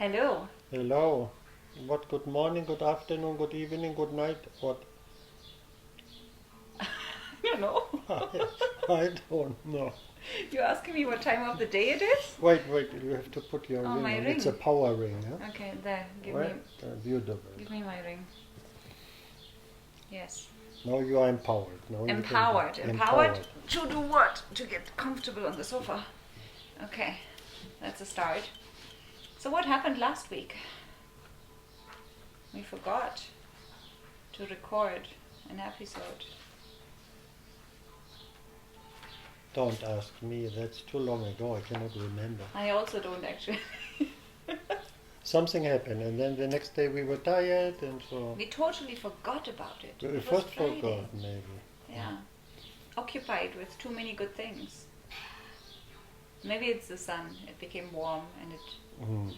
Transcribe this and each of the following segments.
Hello. Hello. What good morning, good afternoon, good evening, good night? What? You know. I don't know. You're asking me what time of the day it is? Wait, you have to put your Oh, ring my on. ring. It's a power ring, huh? Okay, there. Give Right? me Beautiful. give me my ring. Yes. Now you are empowered. Now Empowered. You can Empowered to do what? To get comfortable on the sofa. Okay. That's a start. So what happened last week? We forgot to record an episode. Don't ask me. That's too long ago. I cannot remember. I also don't actually. Something happened, and then the next day we were tired, and so We totally forgot about it. we It was first Friday. forgot maybe. Yeah. Occupied with too many good things. Maybe it's the sun. It became warm and it. Mm.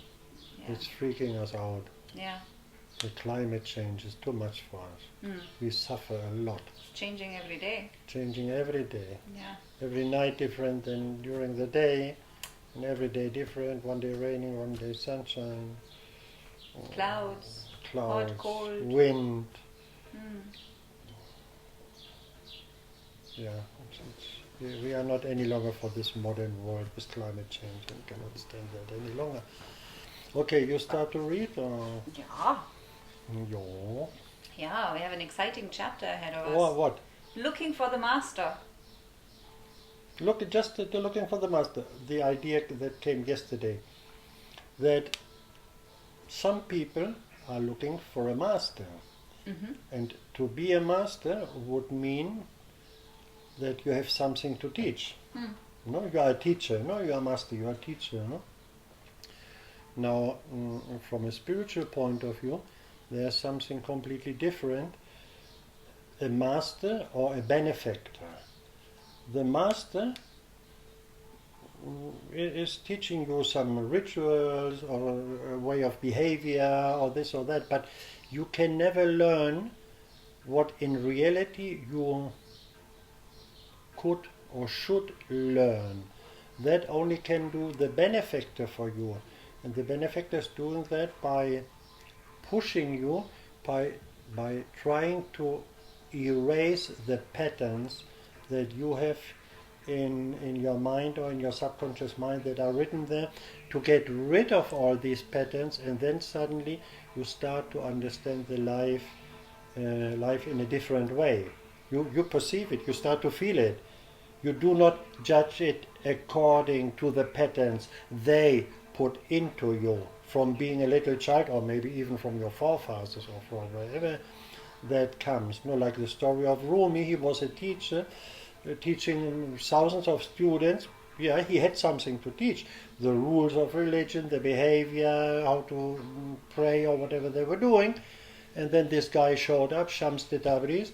Yeah. It's freaking us out. Yeah. The climate change is too much for us. Mm. We suffer a lot. It's changing every day. Changing every day. Yeah. Every night different than during the day, and every day different. One day raining, one day sunshine. Clouds. Clouds, Hot, cold. wind. Mm. Yeah, we are not any longer for this modern world with climate change and cannot stand that any longer. Okay, you start to read? Or? Yeah. Yeah. Yeah, we have an exciting chapter ahead of us. What? Looking for the master. Look, just to looking for the master. The idea that came yesterday, that some people are looking for a master. Mm-hmm. And to be a master would mean that you have something to teach. Mm. No, you are a teacher. No, you are a master. You are a teacher. No. Now, from a spiritual point of view, there's something completely different. A master or a benefactor. The master is teaching you some rituals or a way of behavior or this or that, but you can never learn what in reality you could or should learn. That only can do the benefactor for you. And the benefactor is doing that by pushing you, by trying to erase the patterns that you have in your mind or in your subconscious mind that are written there, to get rid of all these patterns, and then suddenly you start to understand the life in a different way. You perceive it, you start to feel it. You do not judge it according to the patterns they put into you from being a little child, or maybe even from your forefathers or from wherever that comes. No, like the story of Rumi, he was a teacher teaching thousands of students. Yeah, he had something to teach. The rules of religion, the behavior, how to pray or whatever they were doing. And then this guy showed up, Shams the Tabriz,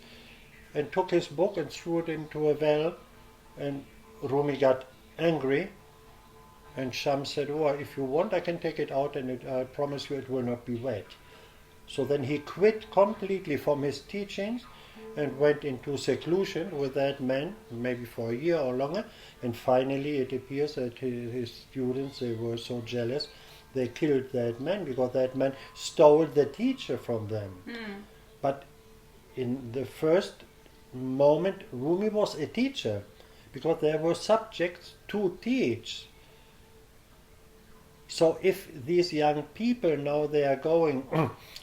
and took his book and threw it into a well. And Rumi got angry. And Shams said, oh, if you want, I can take it out, and I promise you it will not be wet. So then he quit completely from his teachings and went into seclusion with that man, maybe for a year or longer. And finally it appears that his students, they were so jealous, they killed that man because that man stole the teacher from them. Mm. But in the first moment, Rumi was a teacher because there were subjects to teach. So if these young people now they are going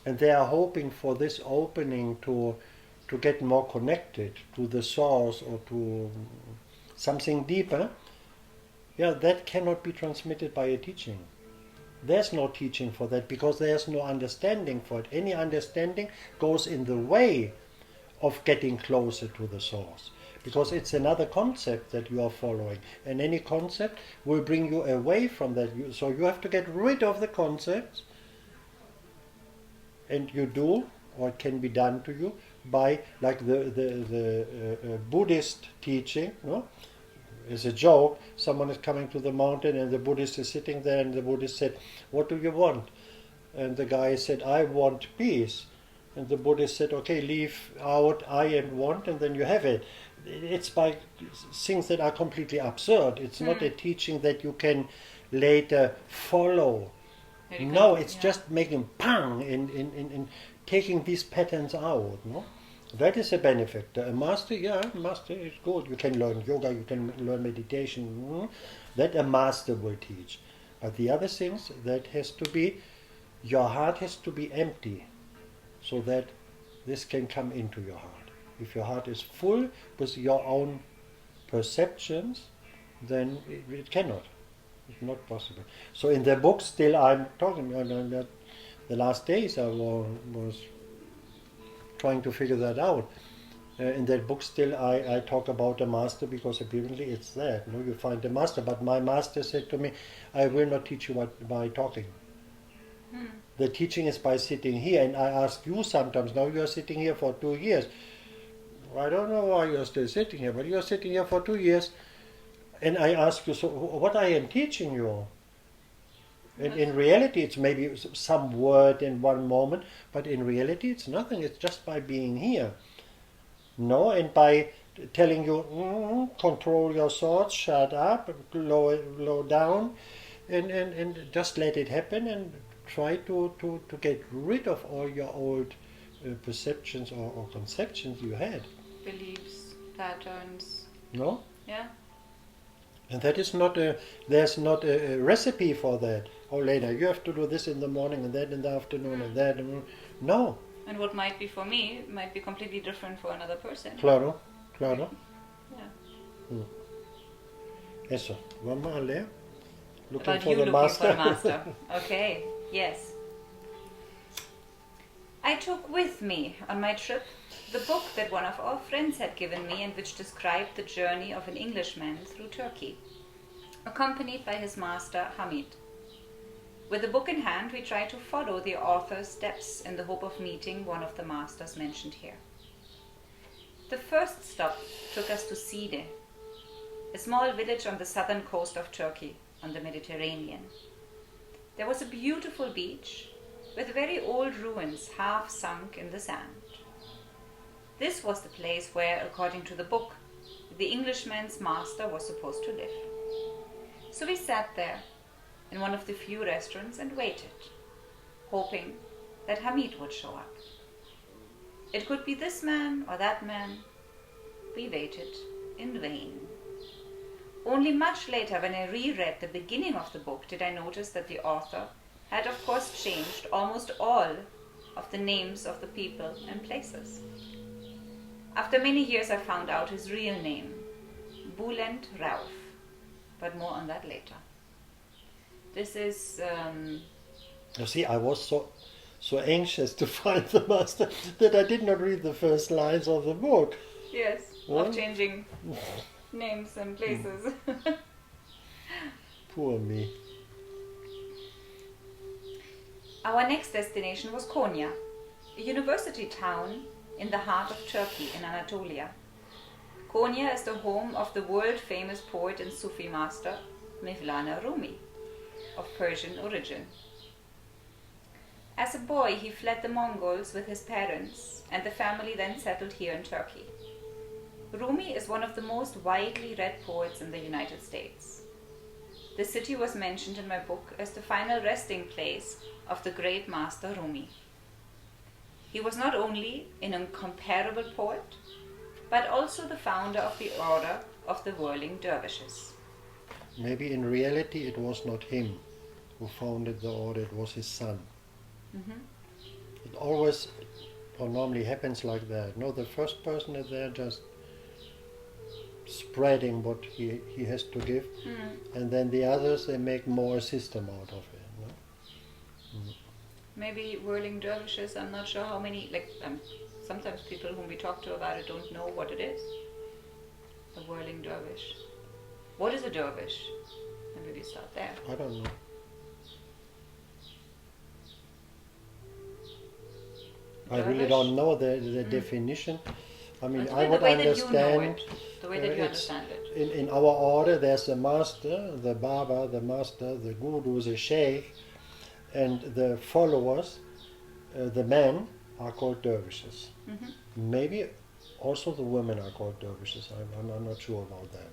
and they are hoping for this opening to get more connected to the source or to something deeper, yeah, that cannot be transmitted by a teaching. There's no teaching for that because there's no understanding for it. Any understanding goes in the way of getting closer to the source, because it's another concept that you are following, and any concept will bring you away from that. So you have to get rid of the concepts, and you do, or it can be done to you by, like the Buddhist teaching, no? As a joke, someone is coming to the mountain and the Buddhist is sitting there, and the Buddhist said, what do you want? And the guy said, I want peace. And the Buddhist said, okay, leave out I and want, and then you have it. It's by things that are completely absurd. It's not a teaching that you can later follow. No, it's just making pang in taking these patterns out. No, that is a benefit. A master, master is good. You can learn yoga, you can learn meditation. That a master will teach. But the other things, that has to be, your heart has to be empty, so that this can come into your heart. If your heart is full with your own perceptions, then it cannot. It's not possible. So in the book, still I'm talking. The last days I was trying to figure that out. In that book, still I talk about the master, because apparently it's there. No, you find the master, but my master said to me, "I will not teach you by talking. The teaching is by sitting here." And I ask you sometimes. Now you are sitting here for 2 years. I don't know why you are still sitting here, but you are sitting here for 2 years. And I ask you, so what I am teaching you? And in reality, it's maybe some word in one moment, but in reality, it's nothing. It's just by being here. No, and by telling you, control your thoughts, shut up, low down, and just let it happen, and try to get rid of all your old perceptions or conceptions you had. Beliefs, patterns. No? Yeah. And that is not there's not a recipe for that. Oh, later, you have to do this in the morning and that in the afternoon and that. No. And what might be for me might be completely different for another person. Claro. Yeah. Eso. Vamos a leer. About you looking for a master. Okay, yes. I took with me on my trip the book that one of our friends had given me, and which described the journey of an Englishman through Turkey, accompanied by his master Hamid. With the book in hand, we tried to follow the author's steps in the hope of meeting one of the masters mentioned here. The first stop took us to Side, a small village on the southern coast of Turkey, on the Mediterranean. There was a beautiful beach with very old ruins half sunk in the sand. This was the place where, according to the book, the Englishman's master was supposed to live. So we sat there in one of the few restaurants and waited, hoping that Hamid would show up. It could be this man or that man. We waited in vain. Only much later, when I reread the beginning of the book, did I notice that the author had of course changed almost all of the names of the people and places. After many years I found out his real name, Bülent Rauf, but more on that later. This is... You see, I was so anxious to find the master that I did not read the first lines of the book. Yes, of changing names and places. Poor me. Our next destination was Konya, a university town in the heart of Turkey in Anatolia. Konya is the home of the world-famous poet and Sufi master Mevlana Rumi, of Persian origin. As a boy, he fled the Mongols with his parents, and the family then settled here in Turkey. Rumi is one of the most widely read poets in the United States. The city was mentioned in my book as the final resting place of the great master Rumi. He was not only an incomparable poet, but also the founder of the order of the whirling dervishes. Maybe in reality it was not him who founded the order, it was his son. Mm-hmm. It always, or normally happens like that. No, the first person is there just spreading what he has to give, and then the others, they make more a system out of it. No? Maybe whirling dervishes, I'm not sure how many, sometimes people whom we talk to about it don't know what it is. A whirling dervish. What is a dervish? Maybe we start there. I don't know. I really don't know the definition. I mean, I would understand. The way that you understand it. In our order, there's the master, the Baba, the master, the guru, the sheikh, and the followers, the men, are called dervishes. Mm-hmm. Maybe also the women are called dervishes. I'm not sure about that.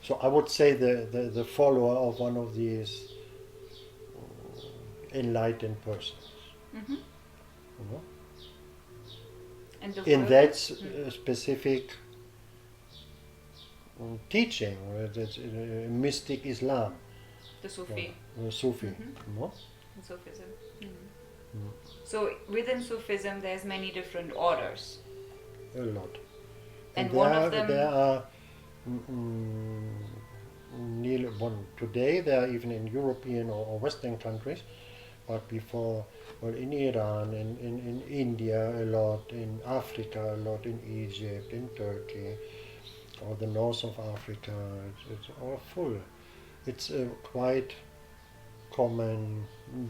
So I would say the follower of one of these enlightened persons. Mm-hmm. You know? And the In world- that specific teaching, that's mystic Islam, the Sufi. Sufi. Mhm. You know? In Sufism. So within Sufism, there's many different orders. A lot. And there one of them- there are nearly one today. There are even in European or Western countries, but before, well, in Iran, in India a lot, in Africa a lot, in Egypt, in Turkey, or the north of Africa. It's all full. It's a quite common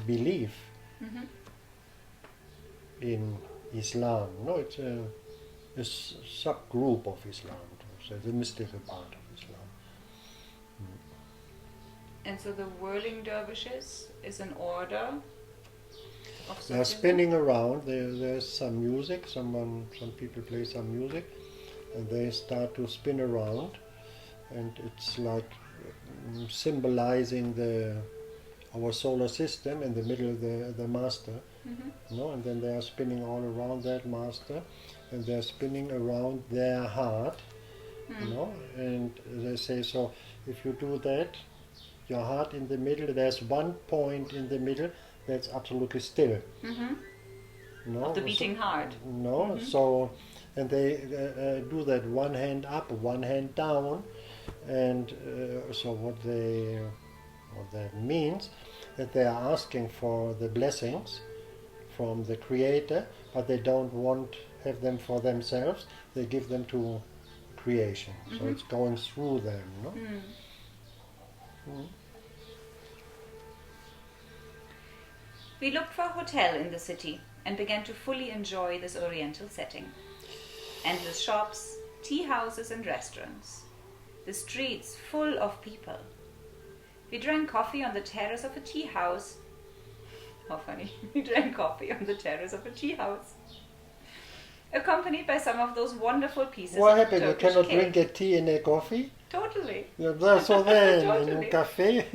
belief Mm-hmm. in Islam. No, it's a subgroup of Islam, so the mystical part of Islam. And so the whirling dervishes is an order of They are Sufism? spinning around. There's some music. Some people play some music, and they start to spin around, and it's like symbolizing our solar system. In the middle, the master. Mhm. No, and then they are spinning all around that master, and they're spinning around their heart. Mm. No, and they say, so if you do that, your heart in the middle, there's one point in the middle that's absolutely still. Mhm. No, Of the beating heart. No, Mhm. so, and they do that one hand up, one hand down, and so what that means, that they are asking for the blessings from the Creator, but they don't have them for themselves. They give them to creation. So Mhm. it's going through them. No? Mm. Mm. We looked for a hotel in the city and began to fully enjoy this oriental setting. Endless shops, tea houses and restaurants. The streets full of people. We drank coffee on the terrace of a tea house. How funny. We drank coffee on the terrace of a tea house. Accompanied by some of those wonderful pieces What of happened? You Turkish cannot cake. drink a tea and a coffee? Totally. Yeah, that's all then in Totally. a cafe.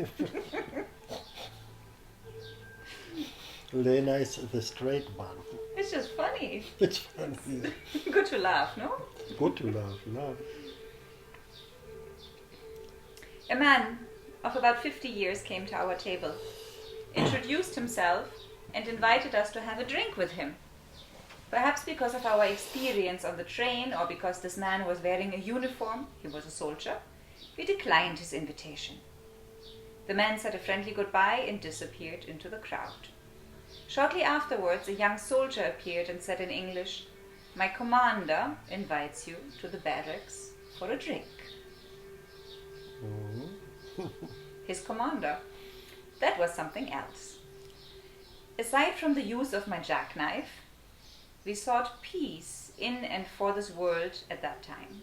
Lena is the straight one. It's just funny. It's funny. Good to laugh, no? Good to laugh. A man of about 50 years came to our table, introduced himself, and invited us to have a drink with him. Perhaps because of our experience on the train, or because this man was wearing a uniform, he was a soldier, we declined his invitation. The man said a friendly goodbye and disappeared into the crowd. Shortly afterwards, a young soldier appeared and said in English, "My commander invites you to the barracks for a drink." His commander. That was something else. Aside from the use of my jackknife, we sought peace in and for this world at that time.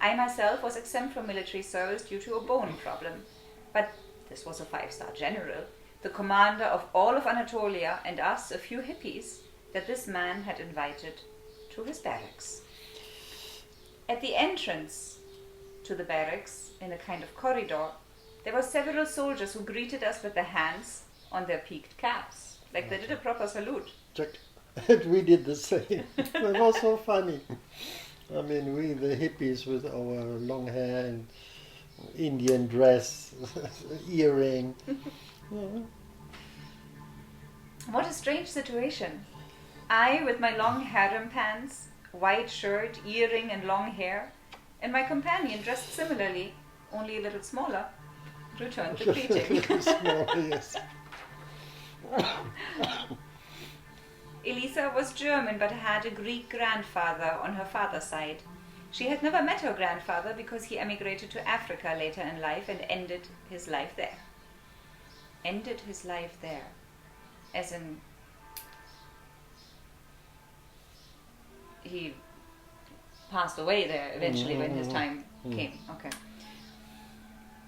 I myself was exempt from military service due to a bone problem, but this was a 5-star general, the commander of all of Anatolia, and us, a few hippies, that this man had invited to his barracks. At the entrance to the barracks, in a kind of corridor, there were several soldiers who greeted us with their hands on their peaked caps, like they did a proper salute. Check. And we did the same. It was so funny. I mean, we, the hippies with our long hair and Indian dress, earring. What a strange situation. I with my long harem pants, white shirt, earring and long hair, and my companion dressed similarly, only a little smaller, returned the greeting. Small, yes. Elisa was German but had a Greek grandfather on her father's side. She had never met her grandfather because he emigrated to Africa later in life and ended his life there. Ended his life there. As in, he passed away there eventually when his time came. Okay.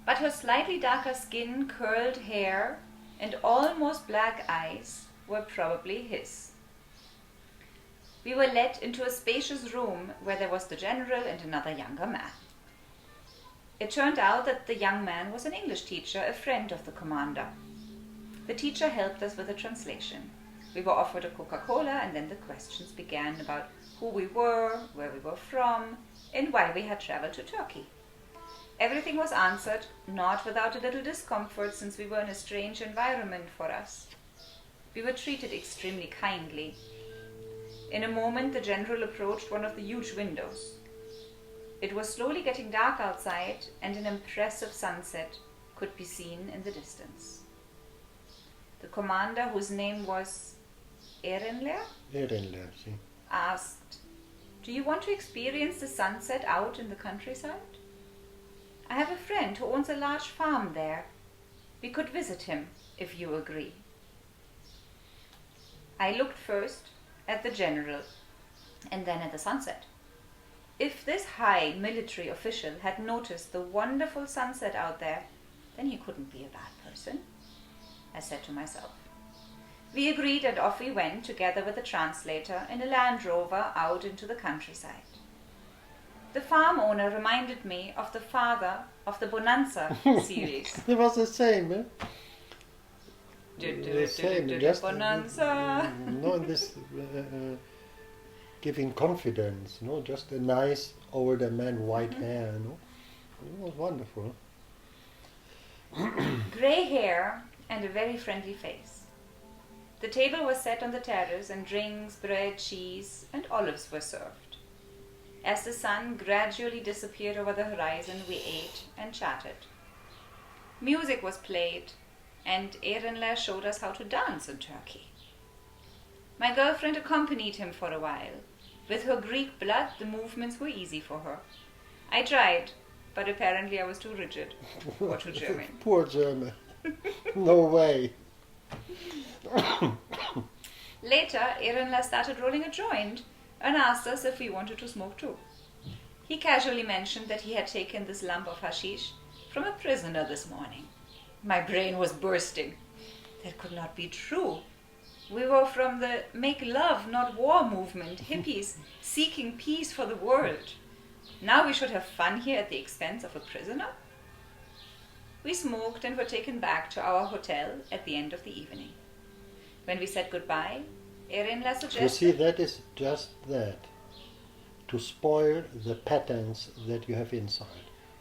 But her slightly darker skin, curled hair, and almost black eyes were probably his. We were led into a spacious room where there was the general and another younger man. It turned out that the young man was an English teacher, a friend of the commander. The teacher helped us with the translation. We were offered a Coca-Cola, and then the questions began about who we were, where we were from, and why we had traveled to Turkey. Everything was answered, not without a little discomfort, since we were in a strange environment for us. We were treated extremely kindly. In a moment, the general approached one of the huge windows. It was slowly getting dark outside, and an impressive sunset could be seen in the distance. The commander, whose name was Ehrenler, see. asked, "Do you want to experience the sunset out in the countryside? I have a friend who owns a large farm there. We could visit him, if you agree." I looked first at the general and then at the sunset. If this high military official had noticed the wonderful sunset out there, then he couldn't be a bad person, I said to myself. We agreed, and off we went, together with the translator, in a Land Rover out into the countryside. The farm owner reminded me of the father of the Bonanza series. It was the same, eh? The same, just Bonanza. No, this giving confidence, no, just a nice older man, white hair, no. It was wonderful. Grey hair and a very friendly face. The table was set on the terrace, and drinks, bread, cheese, and olives were served. As the sun gradually disappeared over the horizon, we ate and chatted. Music was played, and Ehrenler showed us how to dance in Turkey. My girlfriend accompanied him for a while. With her Greek blood, the movements were easy for her. I tried, but apparently I was too rigid or too German. Poor German. No way. Later, Ehrenler started rolling a joint and asked us if we wanted to smoke too. He casually mentioned that he had taken this lump of hashish from a prisoner this morning. My brain was bursting. That could not be true. We were from the Make Love, Not War movement, hippies seeking peace for the world. Now we should have fun here at the expense of a prisoner? We smoked and were taken back to our hotel at the end of the evening. When we said goodbye, Ehrenler suggested... You see, that is just that. To spoil the patterns that you have inside.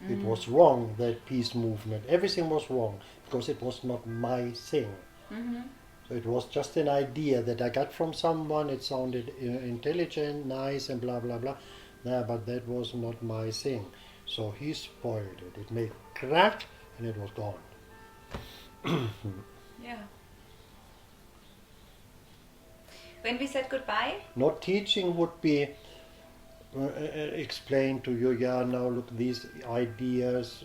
It was wrong, that peace movement. Everything was wrong, because it was not my thing. So it was just an idea that I got from someone. It sounded intelligent, nice, and blah, blah, blah. Nah, but that was not my thing. So he spoiled it. It made crack, and it was gone. Yeah. When we said goodbye... Not teaching would be explain to you, yeah, now look, these ideas,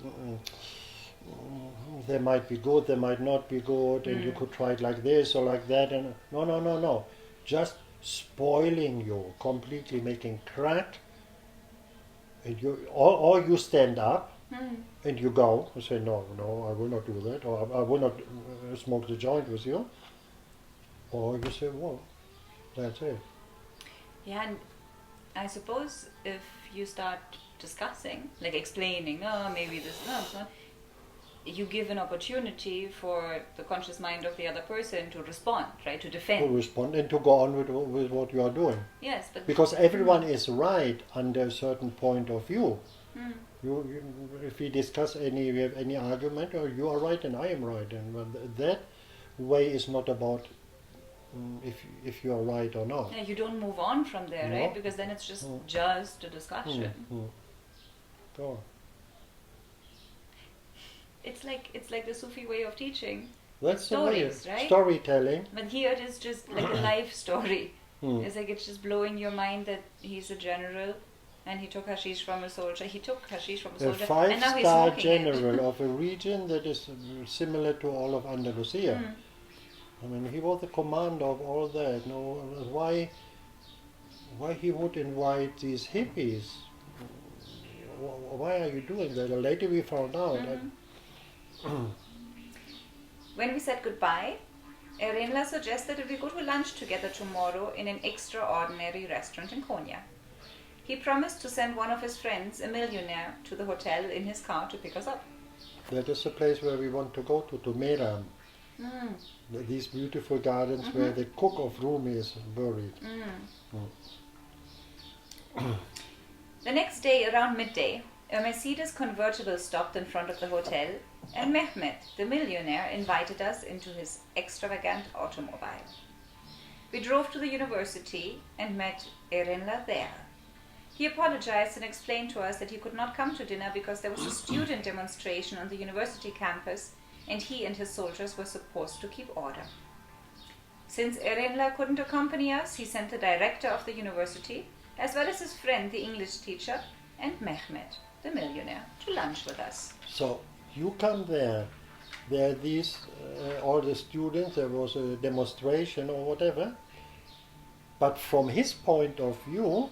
they might be good, they might not be good, and you could try it like this or like that. And no. Just spoiling you, completely making crack. And or you stand up and you go and say, no, I will not do that, or I will not smoke the joint with you. Or you say, well, that's it. Yeah, and I suppose if you start discussing, like explaining, no, maybe this, no, it's not, you give an opportunity for the conscious mind of the other person to respond, right, to defend. To respond and to go on with what you are doing. Yes, but... Because everyone is right under a certain point of view. You, if we discuss we have any argument, or you are right and I am right, and that way is not about if you are right or not. Yeah, you don't move on from there, right? Because then it's just a discussion. Go on. It's like the Sufi way of teaching. That's stories, the way, right? Storytelling. But here it is just like a life story. It's like it's just blowing your mind that he's a general and he took hashish from a soldier. He took hashish from a soldier, and now he's five-star smoking general it. of a region that is similar to all of Andalusia. I mean, he was the commander of all that. No, why he would invite these hippies? Why are you doing that? Later we found out. When we said goodbye, Ehrenler suggested that we go to lunch together tomorrow in an extraordinary restaurant in Konya. He promised to send one of his friends, a millionaire, to the hotel in his car to pick us up. That is the place where we want to go to Meram. These beautiful gardens where the cook of Rumi is buried. The next day, around midday, a Mercedes convertible stopped in front of the hotel, and Mehmet, the millionaire, invited us into his extravagant automobile. We drove to the university and met Erenla there. He apologized and explained to us that he could not come to dinner because there was a student demonstration on the university campus and he and his soldiers were supposed to keep order. Since Erenla couldn't accompany us, he sent the director of the university, as well as his friend, the English teacher, and Mehmet, the millionaire, to lunch with us. So you come there are these, all the students, there was a demonstration or whatever, but from his point of view,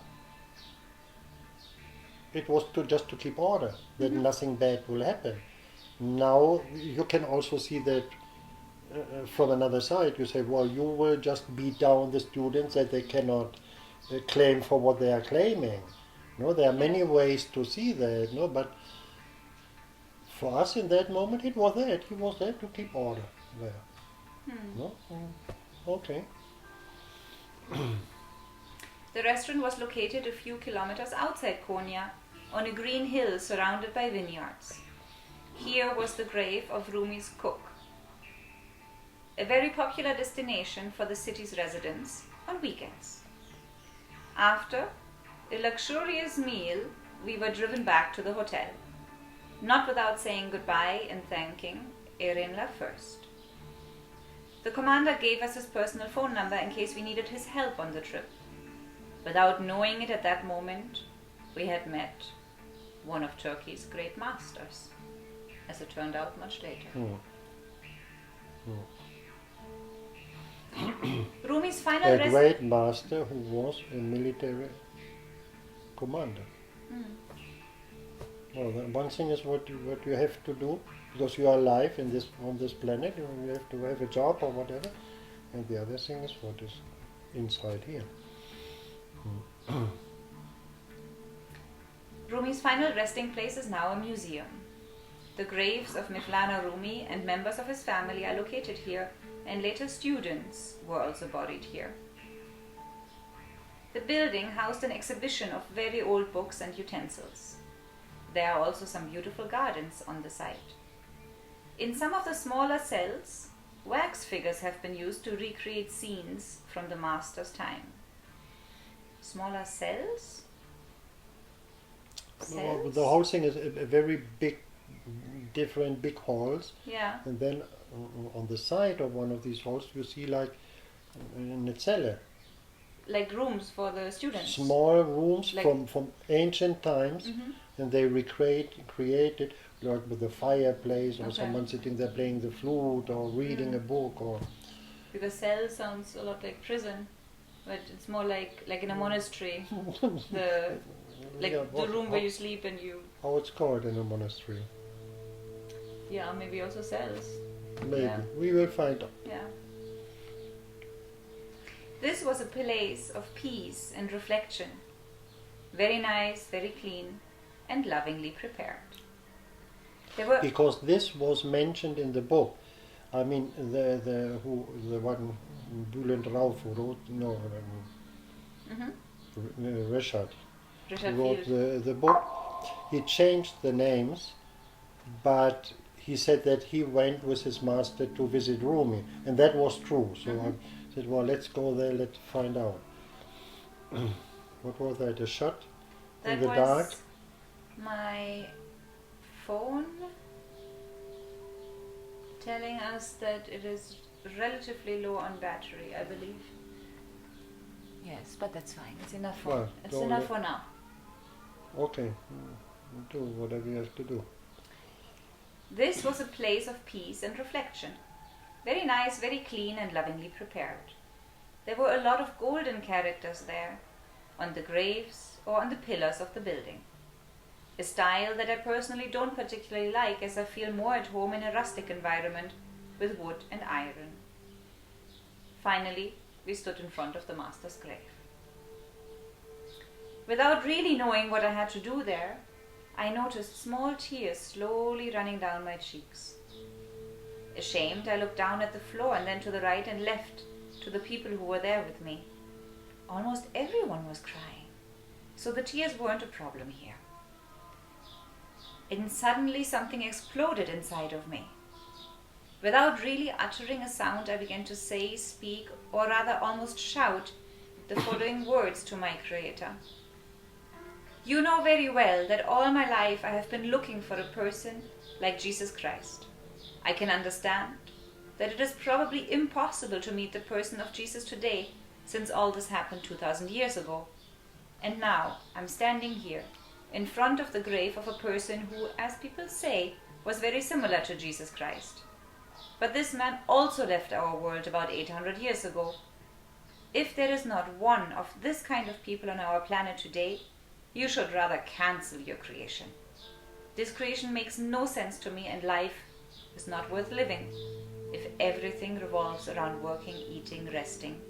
it was just to keep order, that nothing bad will happen. Now you can also see that from another side. You say, well, you will just beat down the students that they cannot claim for what they are claiming. No, there are many ways to see that. No, but for us in that moment, it was that he was there to keep order there. No, okay. The restaurant was located a few kilometers outside Konya, on a green hill surrounded by vineyards. Here was the grave of Rumi's cook, a very popular destination for the city's residents on weekends. After a luxurious meal, we were driven back to the hotel, not without saying goodbye and thanking Erenla first. The commander gave us his personal phone number in case we needed his help on the trip. Without knowing it at that moment, we had met one of Turkey's great masters, as it turned out much later. Rumi's final a great master who was a military commander. Well, the one thing is what you have to do, because you are alive on this planet, you have to have a job or whatever, and the other thing is what is inside here. Rumi's final resting place is now a museum. The graves of Mevlana Rumi and members of his family are located here, and later students were also buried here. The building housed an exhibition of very old books and utensils. There are also some beautiful gardens on the site. In some of the smaller cells, wax figures have been used to recreate scenes from the master's time. Smaller cells? Well, the whole thing is a very big, different big halls. Yeah. And then on the side of one of these halls, you see like in a cellar. Like rooms for the students. Small rooms like from ancient times, and they created like with a fireplace or someone sitting there playing the flute or reading a book or. Because cell sounds a lot like prison, but it's more like in a monastery. The room where you sleep and you. How it's called in a monastery? Yeah, maybe also cells. Maybe Yeah. we will find out. Yeah. This was a place of peace and reflection. Very nice, very clean, and lovingly prepared. There were Because this was mentioned in the book. I mean, the one Bülent Rauf who wrote, Richard wrote Field. the book. He changed the names, but he said that he went with his master to visit Rumi, and that was true. So I said, well, let's go there, let's find out. What was that, a shot in the dark? My phone telling us that it is relatively low on battery, I believe. Yes, but that's fine. It's enough for now. Okay, do whatever you have to do. This was a place of peace and reflection. Very nice, very clean and lovingly prepared. There were a lot of golden characters there, on the graves or on the pillars of the building. A style that I personally don't particularly like, as I feel more at home in a rustic environment with wood and iron. Finally, we stood in front of the master's grave. Without really knowing what I had to do there, I noticed small tears slowly running down my cheeks. Ashamed, I looked down at the floor and then to the right and left to the people who were there with me. Almost everyone was crying, so the tears weren't a problem here. And suddenly something exploded inside of me. Without really uttering a sound, I began to say, speak, or rather almost shout the following words to my Creator. You know very well that all my life I have been looking for a person like Jesus Christ. I can understand that it is probably impossible to meet the person of Jesus today, since all this happened 2,000 years ago. And now I'm standing here, in front of the grave of a person who, as people say, was very similar to Jesus Christ. But this man also left our world about 800 years ago. If there is not one of this kind of people on our planet today, you should rather cancel your creation. This creation makes no sense to me, and life is not worth living if everything revolves around working, eating, resting,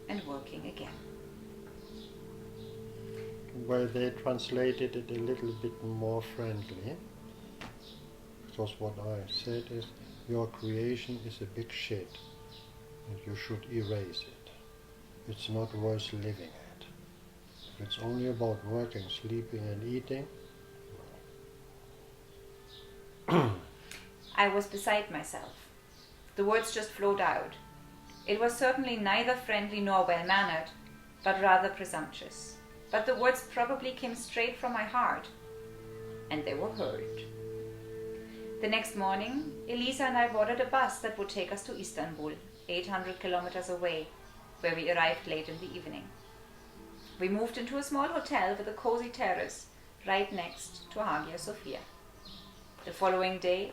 and working again. Well, they translated it a little bit more friendly, because what I said is, your creation is a big shit, and you should erase it. It's not worth living at. If it's only about working, sleeping and eating. I was beside myself. The words just flowed out. It was certainly neither friendly nor well-mannered, but rather presumptuous. But the words probably came straight from my heart, and they were heard. The next morning, Elisa and I boarded a bus that would take us to Istanbul, 800 kilometers away, where we arrived late in the evening. We moved into a small hotel with a cozy terrace right next to Hagia Sophia. The following day,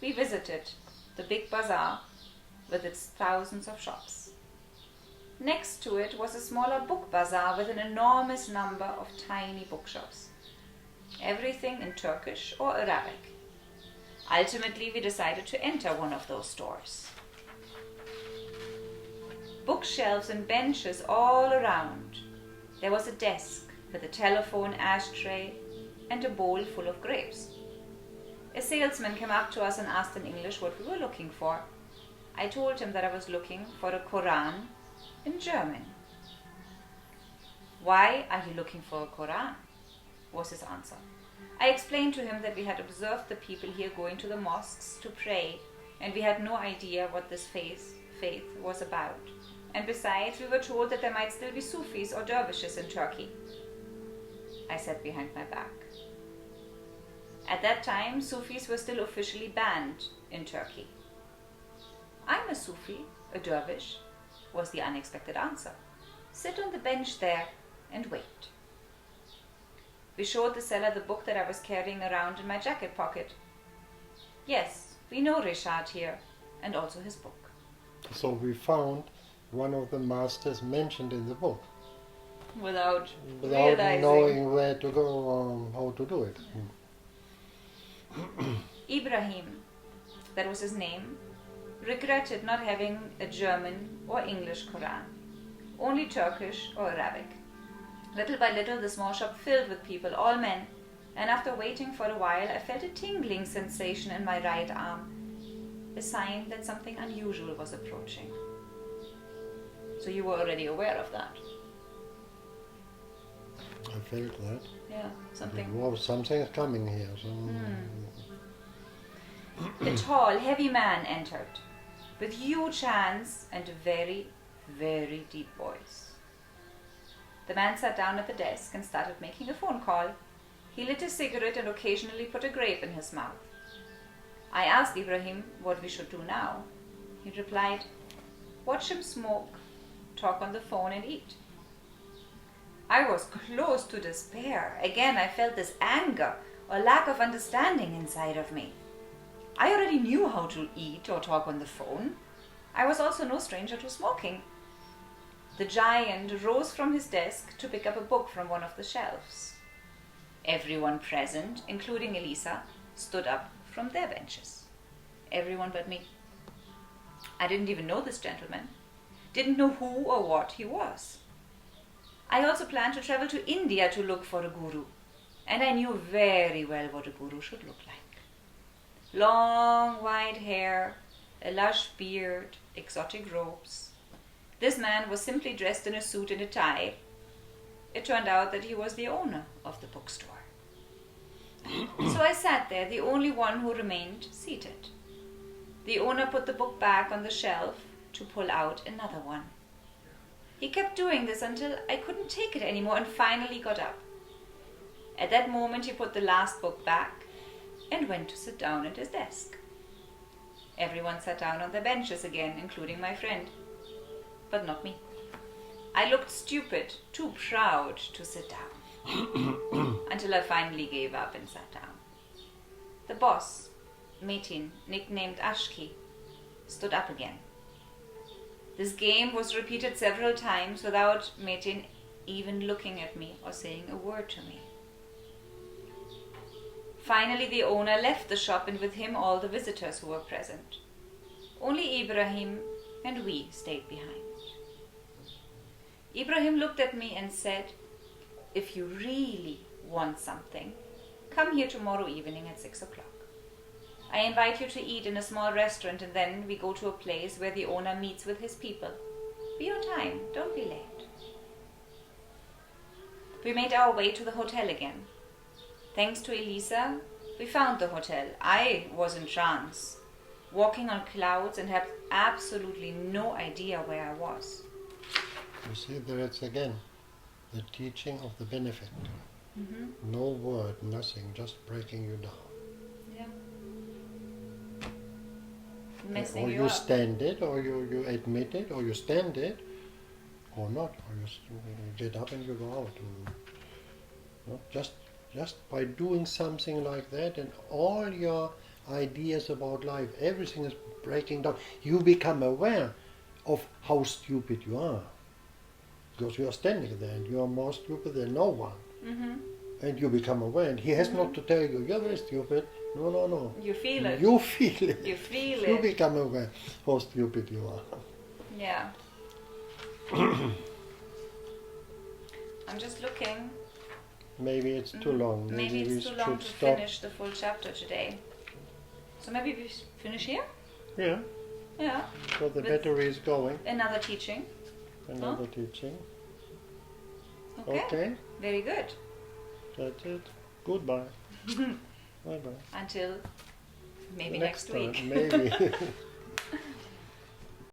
we visited the big bazaar with its thousands of shops. Next to it was a smaller book bazaar with an enormous number of tiny bookshops. Everything in Turkish or Arabic. Ultimately, we decided to enter one of those stores. Bookshelves and benches all around. There was a desk with a telephone, ashtray, and a bowl full of grapes. A salesman came up to us and asked in English what we were looking for. I told him that I was looking for a Quran in German. Why are you looking for a Quran? Was his answer. I explained to him that we had observed the people here going to the mosques to pray, and we had no idea what this faith was about. And besides, we were told that there might still be Sufis or dervishes in Turkey. I said behind my back. At that time, Sufis were still officially banned in Turkey. I'm a Sufi, a dervish, was the unexpected answer. Sit on the bench there and wait. We showed the seller the book that I was carrying around in my jacket pocket. Yes, we know Rishad here, and also his book. So we found one of the masters mentioned in the book. Without Without knowing where to go or how to do it. Ibrahim, that was his name, regretted not having a German or English Quran, only Turkish or Arabic. Little by little, the small shop filled with people, all men, and after waiting for a while, I felt a tingling sensation in my right arm, a sign that something unusual was approaching. So you were already aware of that? I felt that. Yeah, something. Wow, something's coming here. A tall, heavy man entered, with huge hands and a very, very deep voice. The man sat down at the desk and started making a phone call. He lit a cigarette and occasionally put a grape in his mouth. I asked Ibrahim what we should do now. He replied, watch him smoke, talk on the phone and eat. I was close to despair. Again, I felt this anger or lack of understanding inside of me. I already knew how to eat or talk on the phone. I was also no stranger to smoking. The giant rose from his desk to pick up a book from one of the shelves. Everyone present, including Elisa, stood up from their benches. Everyone but me. I didn't even know this gentleman. Didn't know who or what he was. I also planned to travel to India to look for a guru, and I knew very well what a guru should look like. Long white hair, a lush beard, exotic robes. This man was simply dressed in a suit and a tie. It turned out that he was the owner of the bookstore. So I sat there, the only one who remained seated. The owner put the book back on the shelf to pull out another one. He kept doing this until I couldn't take it anymore and finally got up. At that moment he put the last book back and went to sit down at his desk. Everyone sat down on their benches again, including my friend. But not me. I looked stupid, too proud to sit down, until I finally gave up and sat down. The boss, Metin, nicknamed Ashki, stood up again. This game was repeated several times without Metin even looking at me or saying a word to me. Finally, the owner left the shop and with him all the visitors who were present. Only Ibrahim and we stayed behind. Ibrahim looked at me and said, "If you really want something, come here tomorrow evening at 6 o'clock. I invite you to eat in a small restaurant and then we go to a place where the owner meets with his people. Be on time, don't be late." We made our way to the hotel again. Thanks to Elisa, we found the hotel. I was in trance, walking on clouds and had absolutely no idea where I was. You see, there it's again, the teaching of the benefactor. Mm-hmm. No word, nothing, just breaking you down. Yeah. Messing Or you you up. stand it, or you admit it, or you stand it, or not, or you get up and you go out. No? Just by doing something like that, and all your ideas about life, everything is breaking down. You become aware of how stupid you are. Because you are standing there and you are more stupid than no one. Mm-hmm. And you become aware. And he has not to tell you, you're very stupid. No. You feel it. You feel it. You feel You it. become aware how stupid you are. Yeah. I'm just looking. Maybe it's too long. Maybe we it's too long should to stop. finish the full chapter today. So maybe we finish here? Yeah. Yeah. So the With battery is going. Another teaching. Another teaching. Okay. Okay. Very good. That's it. Goodbye. Bye bye. Until maybe next time, week. maybe.